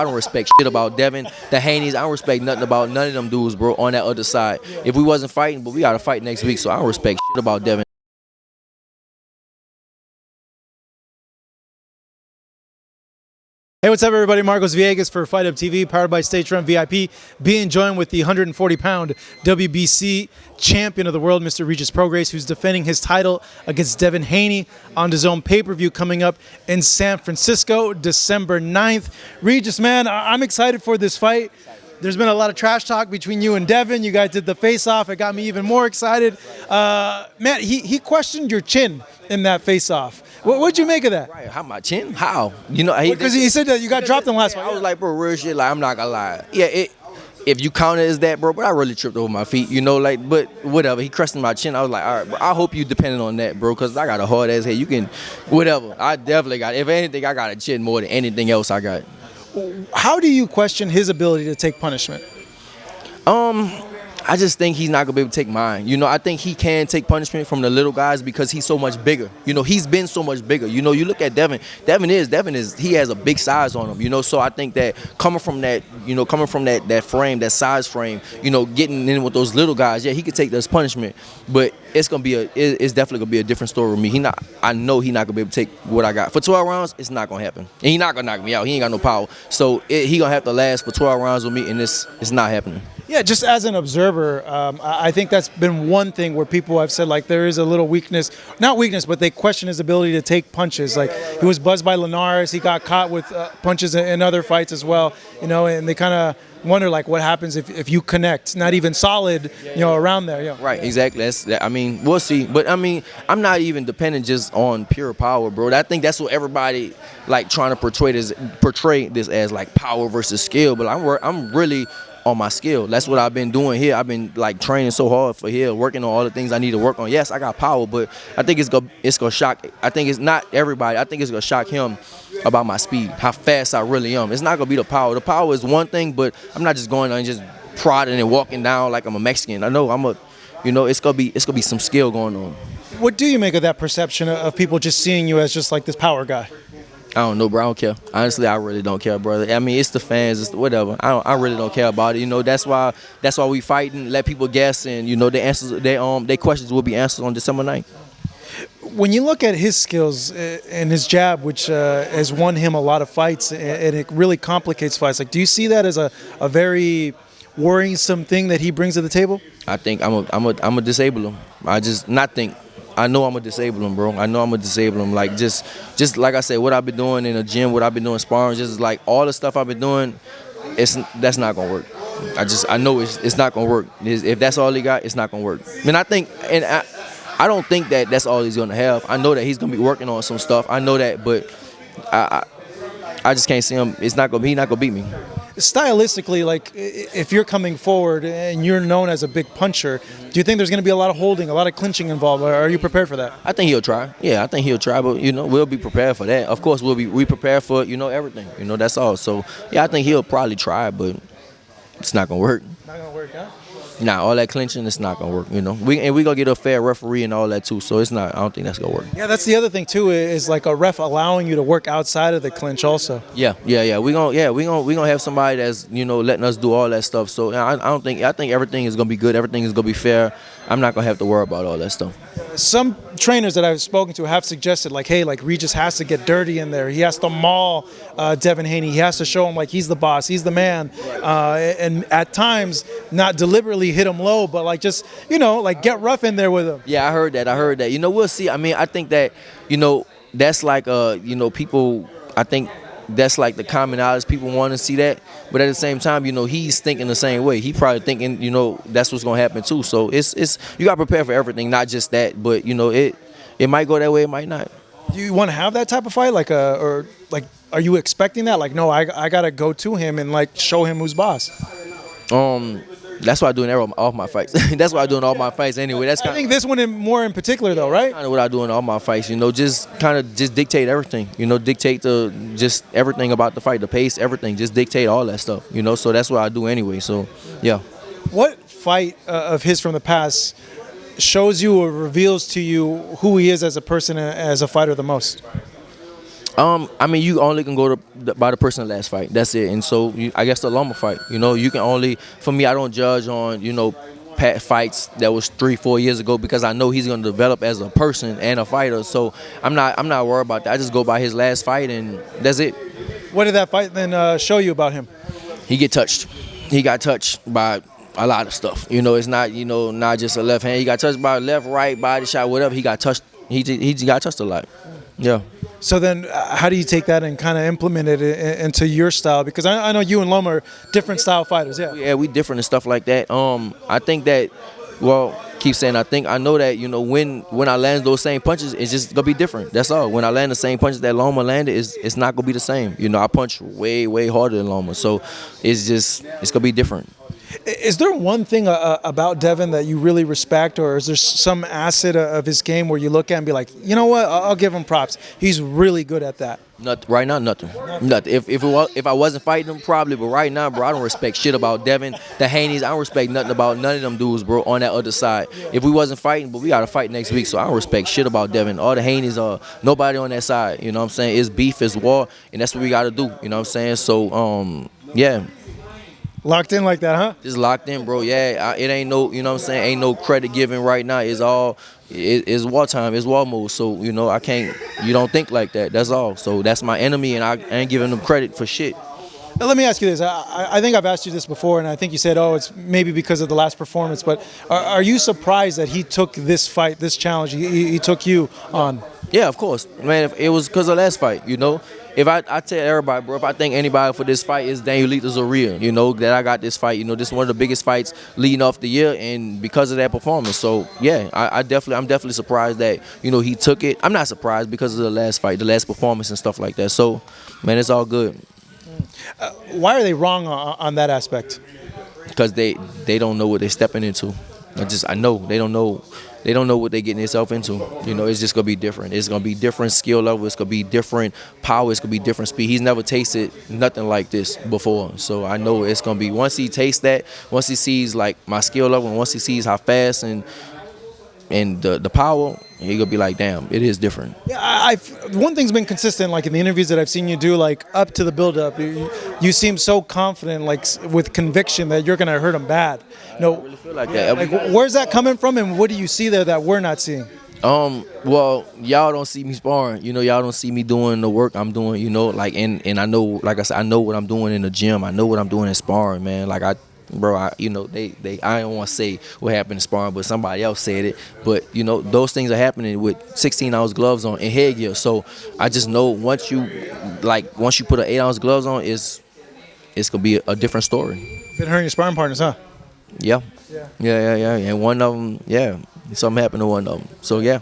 I don't respect shit about Devin, the Haneys. I don't respect nothing about none of them dudes, bro, on that other side. If we wasn't fighting, but we got to fight next week, so I don't respect shit about Devin. Hey, what's up, everybody? Marcos Villegas for Fight Up TV, powered by stagefront.vip. Being joined with the 140-pound WBC champion of the world, Mr. Regis Prograis, who's defending his title against Devin Hamey on DOESNT pay-per-view coming up in San Francisco, December 9th. Regis, man, I'm excited for this fight. There's been a lot of trash talk between you and Devin. You guys did the face-off. It got me even more excited. Man, he questioned your chin in that face-off. What'd you make of that? Right, how my chin? How? You know, because he said that you got dropped in the last fight. I was like, bro, real shit. Like, I'm not gonna lie. Yeah, if you count it as that, bro, but I really tripped over my feet. You know, like, but whatever. He crushed my chin. I was like, all right, bro, I hope you depending on that, bro, because I got a hard ass head. You can, whatever. I definitely got. If anything, I got a chin more than anything else I got. How do you question his ability to take punishment? I just think he's not gonna be able to take mine. You know, I think he can take punishment from the little guys because he's so much bigger. You know, he's been so much bigger. You know, you look at Devin. Devin is he has a big size on him. You know, so I think that coming from that frame, that size frame, you know, getting in with those little guys, yeah, he could take this punishment. But it's definitely gonna be a different story with me. I know he's not gonna be able to take what I got for 12 rounds. It's not gonna happen, and he's not gonna knock me out. He ain't got no power, so he gonna have to last for 12 rounds with me, and it's not happening. Yeah, just as an observer, I think that's been one thing where people have said, like, there is a little weakness, not weakness, but they question his ability to take punches. Like, he was buzzed by Linares, he got caught with punches in other fights as well, you know, and they kind of wonder, like, what happens if you connect, not even solid, you know, around there. You know. Right, exactly. I mean, we'll see. But, I mean, I'm not even dependent just on pure power, bro. I think that's what everybody, like, trying to portray this as, like, power versus skill. But I'm really on my skill. That's what I've been doing here. I've been like training so hard for here, working on all the things I need to work on. Yes, I got power, but I think it's gonna shock. I think it's not everybody. I think it's gonna shock him about my speed, how fast I really am. It's not gonna be the power. The power is one thing, but I'm not just going and just prodding and walking down like I'm a Mexican. I know it's gonna be some skill going on. What do you make of that perception of people just seeing you as just like this power guy? I don't know, bro. I don't care. Honestly, I really don't care, brother. I mean, it's the fans, it's whatever. I really don't care about it. You know, that's why we fight and let people guess, and you know, their questions will be answered on December 9th. When you look at his skills and his jab, which has won him a lot of fights, and it really complicates fights. Like, do you see that as a very worrisome thing that he brings to the table? I think I'm a disable him. I know I'm gonna disable him, bro. I know I'm gonna disable him. Like just like I said, what I've been doing in the gym, what I've been doing sparring, just like all the stuff I've been doing, that's not gonna work. I know it's not gonna work. If that's all he got, it's not gonna work. I mean, I don't think that that's all he's gonna have. I know that he's gonna be working on some stuff. I know that, but I just can't see him. He's not gonna beat me. Stylistically, like, if you're coming forward and you're known as a big puncher, do you think there's going to be a lot of holding, a lot of clinching involved? Or are you prepared for that? I think he'll try. Yeah, I think he'll try, but you know, we'll be prepared for that. Of course, we prepare for, you know, everything. You know, that's all. So yeah, I think he'll probably try, but it's not gonna work. Not gonna work, huh? Nah, all that clinching, it's not gonna work. You know, we gonna get a fair referee and all that too. So it's not. I don't think that's gonna work. Yeah, that's the other thing too. Is like a ref allowing you to work outside of the clinch also. Yeah. We gonna have somebody that's, you know, letting us do all that stuff. So I think everything is gonna be good. Everything is gonna be fair. I'm not gonna have to worry about all that stuff. Some trainers that I've spoken to have suggested, like, hey, like, Regis has to get dirty in there. He has to maul Devin Hamey. He has to show him like he's the boss, he's the man, and at times not deliberately hit him low, but like just, you know, like get rough in there with him. Yeah, I heard that. You know, we'll see. I mean, I think that, you know, that's like you know, people. I think that's like the common knowledge. People want to see that, but at the same time, you know, he's thinking the same way. He probably thinking, you know, that's what's gonna happen too. So it's you got to prepare for everything, not just that, but you know, it might go that way, it might not. Do you want to have that type of fight, like or like, are you expecting that? Like, no, I gotta go to him and like show him who's boss. That's why I'm doing all my fights. That's why I'm doing all my fights anyway. I think this one more in particular, though, right? Kind of what I do in all my fights. You know, just dictate everything. You know, dictate just everything about the fight, the pace, everything. Just dictate all that stuff. You know, so that's what I do anyway. So, yeah. What fight of his from the past shows you or reveals to you who he is as a person, as a fighter, the most? I mean, you only can go by the person in the last fight. That's it. And so I guess the Loma fight. You know, you can only. For me, I don't judge on fights that was 3-4 years ago because I know he's gonna develop as a person and a fighter. So I'm not worried about that. I just go by his last fight and that's it. What did that fight then show you about him? He get touched. He got touched by a lot of stuff. You know, it's not not just a left hand. He got touched by left, right, body shot, whatever. He got touched. He got touched a lot. Yeah. So then how do you take that and kind of implement it into your style? Because I know you and Loma are different style fighters. Yeah. Yeah, we different and stuff like that. I think that, well, keep saying I know that, when I land those same punches, it's just gonna be different. That's all. When I land the same punches that Loma landed, it's not gonna be the same. I punch way harder than Loma, so it's gonna be different. Is there one thing about Devin that you really respect, or is there some asset of his game where you look at and be like, you know what, I'll give him props. He's really good at that. Right now, nothing. If I wasn't fighting him, probably. But right now, bro, I don't respect shit about Devin, the Haneys. I don't respect nothing about none of them dudes, bro, on that other side. If we wasn't fighting, but we got to fight next week, so I don't respect shit about Devin. All the Haneys are nobody on that side. You know what I'm saying? It's beef, it's war, and that's what we got to do. You know what I'm saying? So, yeah. Locked in like that, huh? Just locked in, bro. Yeah, it ain't no, you know what I'm saying? Ain't no credit given right now. It's all, it's wartime. It's war mode. So, I can't, you don't think like that. That's all. So that's my enemy, and I ain't giving them credit for shit. Now, let me ask you this. I think I've asked you this before, and I think you said, oh, it's maybe because of the last performance. But are you surprised that he took this fight, this challenge, he took you on? Yeah, of course. Man, if it was because of the last fight, If I tell everybody, bro, if I think anybody for this fight is Danielito Zorrilla, that I got this fight, this is one of the biggest fights leading off the year, and because of that performance. So yeah, I'm definitely surprised that he took it. I'm not surprised because of the last fight, the last performance and stuff like that. So man, it's all good. Why are they wrong on that aspect? Because they don't know what they're stepping into. I know they don't know. They don't know what they're getting themselves into. It's just going to be different. It's going to be different skill level. It's going to be different power. It's going to be different speed. He's never tasted nothing like this before. So I know it's going to be, once he tastes that, once he sees like my skill level, and once he sees how fast and the power, he gonna be like, damn, it is different. Yeah, one thing's been consistent, like in the interviews that I've seen you do, like up to the build-up, you seem so confident, like with conviction that you're gonna hurt him bad. I really feel like that. Like, where's that coming from, and what do you see there that we're not seeing? Well, y'all don't see me sparring. Y'all don't see me doing the work I'm doing. And I know, like I said, I know what I'm doing in the gym. I know what I'm doing in sparring, man. Like I don't want to say what happened in sparring, but somebody else said it. But those things are happening with 16-ounce gloves on and headgear. So I just know once you put an 8-ounce gloves on, it's gonna be a different story. Been hurting your sparring partners, huh? Yeah. And one of them, something happened to one of them. So yeah.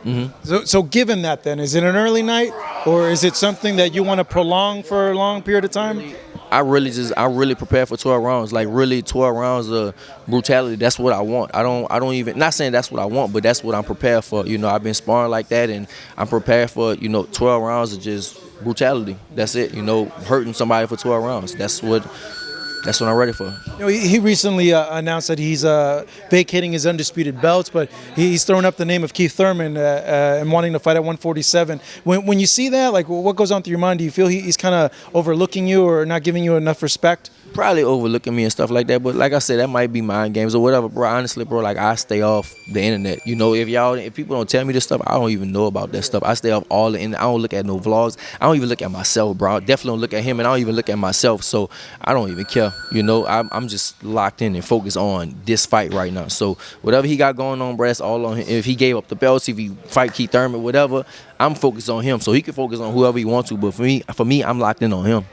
Mm-hmm. So given that, then, is it an early night, or is it something that you want to prolong for a long period of time? I really prepare for 12 rounds, like really 12 rounds of brutality. That's what I want. I don't even, not saying that's what I want, but that's what I'm prepared for. I've been sparring like that, and I'm prepared for 12 rounds of just brutality. That's it. Hurting somebody for 12 rounds. That's what I'm ready for. He recently announced that he's vacating his undisputed belts, but he's throwing up the name of Keith Thurman and wanting to fight at 147. When you see that, like, what goes on through your mind? Do you feel he's kind of overlooking you or not giving you enough respect? Probably overlooking me and stuff like that, but like I said, that might be mind games or whatever, bro. Honestly, bro, like I stay off the internet. If people don't tell me this stuff, I don't even know about that stuff. I stay off all the internet. I don't look at no vlogs. I don't even look at myself, bro. I definitely don't look at him, and I don't even look at myself. So I don't even care. I'm just locked in and focused on this fight right now. So whatever he got going on, bro, that's all on him. If he gave up the belts, if he fight Keith Thurman, whatever, I'm focused on him. So he can focus on whoever he wants to. But for me, I'm locked in on him.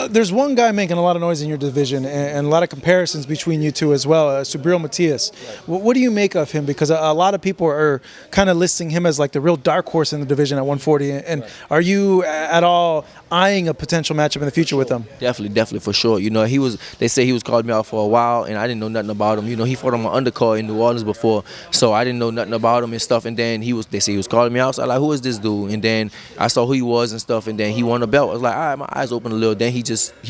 There's one guy making a lot of noise in your division and a lot of comparisons between you two as well, Subriel Matias. What do you make of him? Because a lot of people are kind of listing him as like the real dark horse in the division at 140. And are you at all eyeing a potential matchup in the future with him? Definitely, for sure. They say he was calling me out for a while, and I didn't know nothing about him. He fought on my undercard in New Orleans before, so I didn't know nothing about him and stuff. And then they say he was calling me out, so I was like, who is this dude? And then I saw who he was and stuff, and then he won a belt. I was like, all right, my eyes open a little. Then he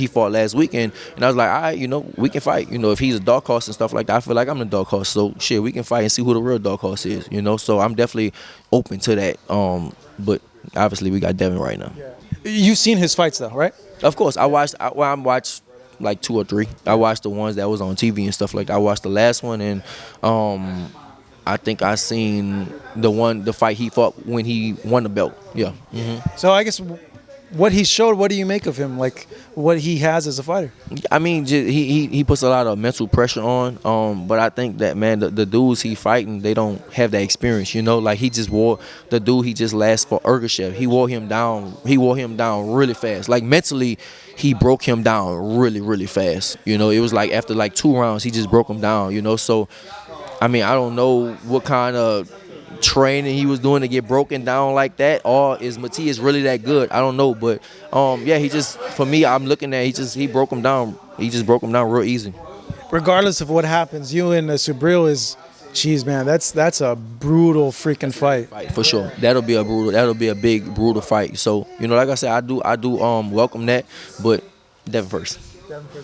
fought last weekend, and I was like, all right, we can fight. If he's a dark horse and stuff like that, I feel like I'm the dark horse. So shit, we can fight and see who the real dark horse is. So I'm definitely open to that. But obviously we got Devin right now. You've seen his fights though, right? Of course, I watched like 2 or 3. I watched the ones that was on TV and stuff like that. I watched the last one, and I think I seen the fight he fought when he won the belt. Yeah. So I guess what he showed, what do you make of him? Like what he has as a fighter? I mean, he puts a lot of mental pressure on. But I think that, man, the dudes he fighting, they don't have that experience. You know, like he just wore the dude he just last for Ergashev. He wore him down. He wore him down really fast. Like mentally, he broke him down really, really fast. You know, it was like after like 2 rounds, he just broke him down. You know, so I mean, I don't know what kind of training he was doing to get broken down like that, or is Matias really that good? I don't know, but yeah, he just, for me, I'm looking at, he broke him down. He just broke him down real easy. Regardless of what happens, you and Subriel is, jeez, man, that's a brutal freaking fight. For sure, that'll be a big brutal fight. So, you know, like I said, I do welcome that, but Devin first.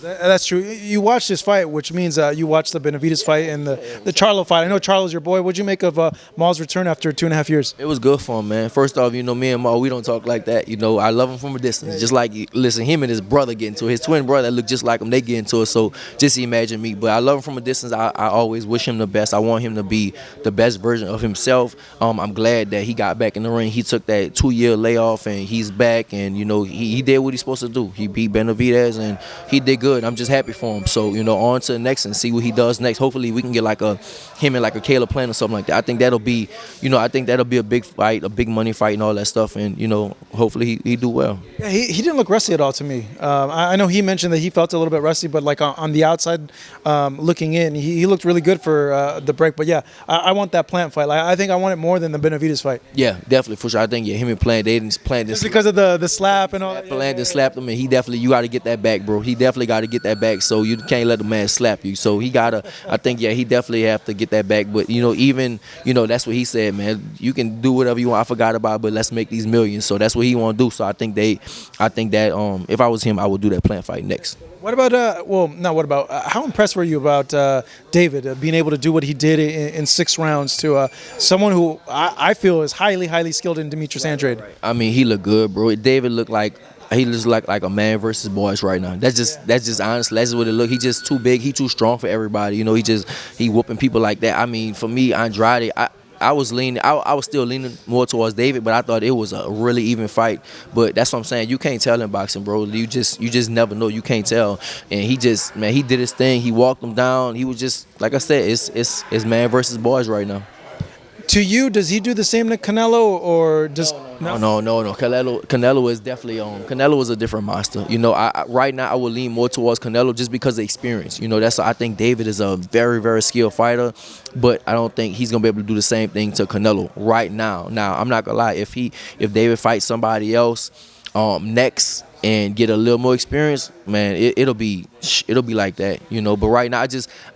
That's true. You watched this fight, which means you watched the Benavidez fight and the Charlo fight. I know Charlo's your boy. What'd you make of Maul's return after 2.5 years? It was good for him, man. First off, you know, me and Maul, we don't talk like that. You know, I love him from a distance. Just like, listen, him and his brother get into it. His twin brother that look just like him, they get into it. So just imagine me. But I love him from a distance. I always wish him the best. I want him to be the best version of himself. I'm glad that he got back in the ring. He took that 2-year layoff and he's back. And, you know, he did what he's supposed to do. He beat Benavidez and he did good. I'm just happy for him. So, you know, on to the next and see what he does next. Hopefully we can get like him and like a Caleb Plant or something like that. I think that'll be, you know, a big fight, a big money fight and all that stuff. And, you know, hopefully he do well. Yeah, he didn't look rusty at all to me. I know he mentioned that he felt a little bit rusty, but like on the outside looking in, he looked really good for the break. But yeah, I want that Plant fight. Like, I think I want it more than the Benavidez fight. Yeah, definitely, for sure. I think, yeah, him and Plant, they didn't Plant this. Just because of the slap and all that. Plant just slapped him, and he definitely, you got to get that back, bro. He definitely got to get that back, so you can't let the man slap you. So he got to, I think, yeah, he definitely have to get that back. But, you know, even, you know, that's what he said, man. You can do whatever you want. I forgot about it, but let's make these millions. So that's what he want to do. So I think that if I was him, I would do that Plant fight next. What about, how impressed were you about David being able to do what he did in 6 rounds to someone who I feel is highly, highly skilled in Demetrius-Andrade? I mean, he looked good, bro. David looked like, he looks like a man versus boys right now. That's just honestly, that's what it look. He just too big. He too strong for everybody. You know, he whooping people like that. I mean, for me, Andrade, I was still leaning more towards David, but I thought it was a really even fight. But that's what I'm saying. You can't tell in boxing, bro. You just never know. You can't tell. And he did his thing. He walked him down. He was just, like I said, it's man versus boys right now. To you, does he do the same to Canelo, or just no? Canelo is definitely Canelo is a different monster. You know, right now I would lean more towards Canelo just because of experience. You know, I think David is a very, very skilled fighter, but I don't think he's gonna be able to do the same thing to Canelo right now. Now, I'm not gonna lie, if David fights somebody else next and get a little more experience, man, it'll be like that. You know, but right now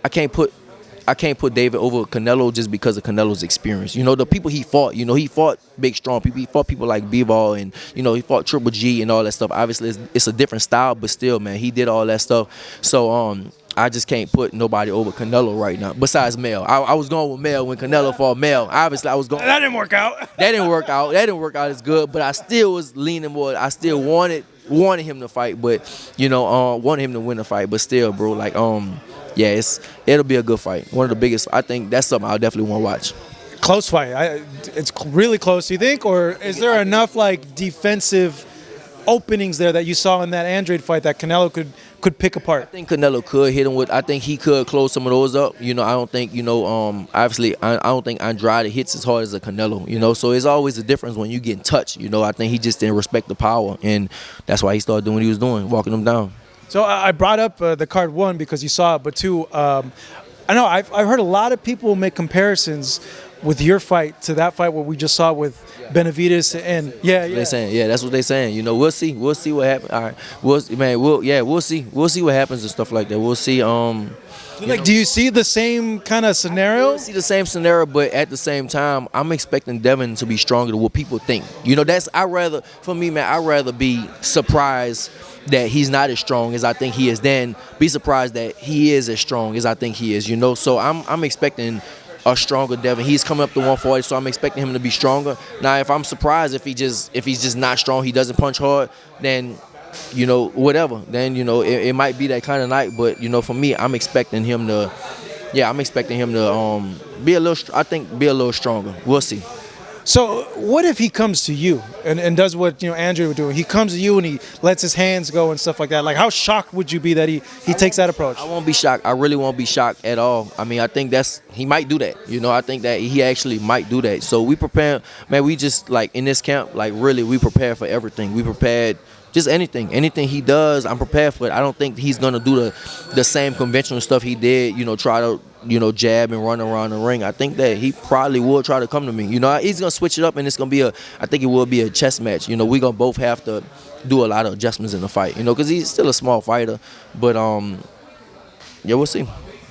I can't put David over Canelo just because of Canelo's experience. You know, the people he fought, you know, he fought big, strong people. He fought people like Bivol and, you know, he fought Triple G and all that stuff. Obviously, it's a different style, but still, man, he did all that stuff. So, I just can't put nobody over Canelo right now, besides Mel. I was going with Mel when Canelo fought Mel. Obviously, I was going. That didn't work out. That didn't work out. That didn't work out as good, but I still was leaning more. I still wanted him to fight, but, you know, wanted him to win the fight, but still, bro, like, yeah, it'll be a good fight. One of the biggest. I think that's something I definitely want to watch. Close fight. It's really close, you think? Or is there enough like defensive openings there that you saw in that Andrade fight that Canelo could pick apart? I think Canelo could hit him with. I think he could close some of those up. You know, I don't think, you know, obviously I don't think Andrade hits as hard as a Canelo. You know, so it's always a difference when you get in touch. You know, I think he just didn't respect the power, and that's why he started doing what he was doing, walking him down. So I brought up the card, 1, because you saw it, but 2, I know I've heard a lot of people make comparisons with your fight to that fight what we just saw with Benavidez and They saying, yeah, that's what they saying. You know, we'll see what happens. All right, we'll see what happens and stuff like that. We'll see. Do you see the same kind of scenario? I see the same scenario, but at the same time, I'm expecting Devin to be stronger than what people think. You know, I'd rather be surprised that he's not as strong as I think he is than be surprised that he is as strong as I think he is. You know, so I'm expecting a stronger Devin. He's coming up to 140, so I'm expecting him to be stronger. Now, if I'm surprised if he's just not strong, he doesn't punch hard, then whatever. Then it might be that kind of night. But for me, I'm expecting him to, be a little stronger. We'll see. So what if he comes to you and does what Andrew would do? He comes to you and he lets his hands go and stuff like that. Like, how shocked would you be that he takes that approach? I won't be shocked. I really won't be shocked at all. I mean, I think he might do that. I think that he actually might do that. So we prepare, man. We just like in this camp, like really, we prepare for everything. We prepared. Just anything he does, I'm prepared for it. I don't think he's gonna do the same conventional stuff he did. Try to jab and run around the ring. I think that he probably will try to come to me. He's gonna switch it up, and it's gonna be I think it will be a chess match. We're gonna both have to do a lot of adjustments in the fight. Because he's still a small fighter. But yeah, we'll see.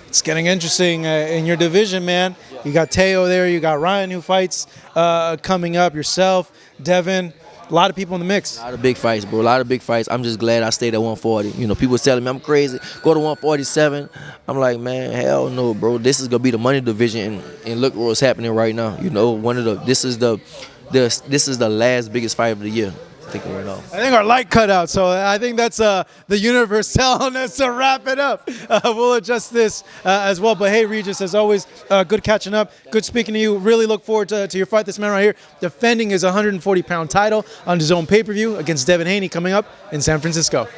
It's getting interesting in your division, man. You got Teo there. You got Ryan who fights coming up. Yourself, Devin. A lot of people in the mix. A lot of big fights, bro. A lot of big fights. I'm just glad I stayed at 140. People telling me I'm crazy. Go to 147. I'm like, man, hell no, bro. This is gonna be the money division, and look what's happening right now. This is the last biggest fight of the year. Right now. I think our light cut out, so I think that's the universe telling us to wrap it up. We'll adjust this as well. But hey, Regis, as always, good catching up. Good speaking to you. Really look forward to your fight. This man right here defending his 140-pound title on his own pay-per-view against Devin Haney coming up in San Francisco.